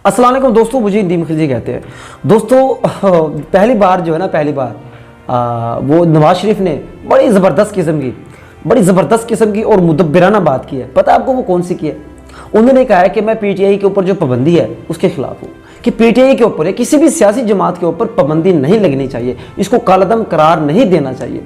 अस्सलाम वालेकुम दोस्तों, मुझे हिंदी में खिलजी कहते हैं। दोस्तों पहली बार जो है ना, वो नवाज शरीफ ने बड़ी ज़बरदस्त किस्म की और मुदब्बिराना बात की है। पता है आपको वो कौन सी की है? उन्होंने कहा है कि मैं पीटीआई के ऊपर जो पाबंदी है उसके खिलाफ हूँ, कि पीटीआई के ऊपर या किसी भी सियासी जमात के ऊपर पाबंदी नहीं लगनी चाहिए, इसको कालअदम करार नहीं देना चाहिए।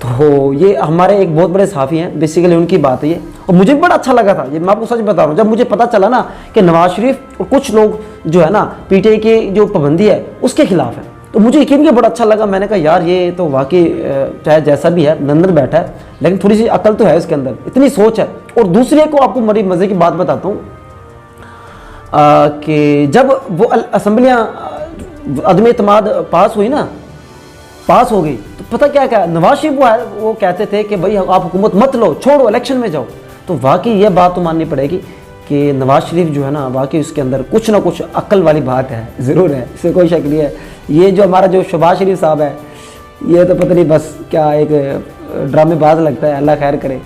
तो ये हमारे एक बहुत बड़े सहाफ़ी हैं, बेसिकली उनकी बात है ये, और मुझे भी बड़ा अच्छा लगा था। ये मैं आपको सच बता रहा हूँ, जब मुझे पता चला ना कि नवाज शरीफ और कुछ लोग जो है ना पीटीआई की जो पाबंदी है उसके खिलाफ है, तो मुझे यकीन के बड़ा अच्छा लगा। मैंने कहा यार ये तो वाकई, चाहे जैसा भी है लंदन बैठा है लेकिन थोड़ी सी अकल तो है इसके अंदर, इतनी सोच है। और दूसरी को आपको बड़ी मज़े की बात बताता हूँ कि जब वो असम्बलियाँ अदम एतमाद पास हो गई, तो पता क्या नवाज शरीफ वो कहते थे कि भाई आप हुकूमत मत लो, छोड़ो, इलेक्शन में जाओ। तो वाकई ये बात तो माननी पड़ेगी कि नवाज शरीफ जो है ना, वाकई उसके अंदर कुछ ना कुछ अक्ल वाली बात है, ज़रूर है, इससे कोई शक नहीं है। ये जो हमारा जो शहबाज शरीफ साहब है, ये तो पता नहीं बस क्या एक ड्रामेबाज लगता है, अल्लाह खैर करे।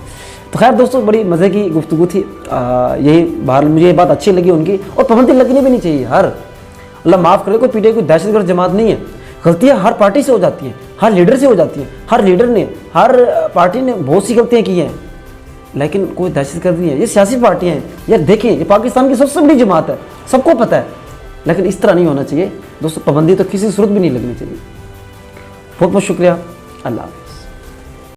तो खैर दोस्तों, बड़ी मज़े की गुफ्तगू थी। यही बाहर मुझे ये बात अच्छी लगी उनकी, और पाबंदी लगनी भी नहीं चाहिए। अल्लाह माफ़ करे, कोई पीटीआई कोई दहशतगर्द जमात नहीं है। गलतियाँ हर पार्टी से हो जाती हैं, हर लीडर से हो जाती हैं। हर पार्टी ने बहुत सी गलतियाँ की हैं, लेकिन कोई दहशतगर्द नहीं है। ये सियासी पार्टियाँ हैं यार, देखिए ये पाकिस्तान की सबसे बड़ी जमात है, सबको पता है। लेकिन इस तरह नहीं होना चाहिए दोस्तों, पाबंदी तो किसी सूरत भी नहीं लगनी चाहिए। बहुत बहुत शुक्रिया, अल्लाह।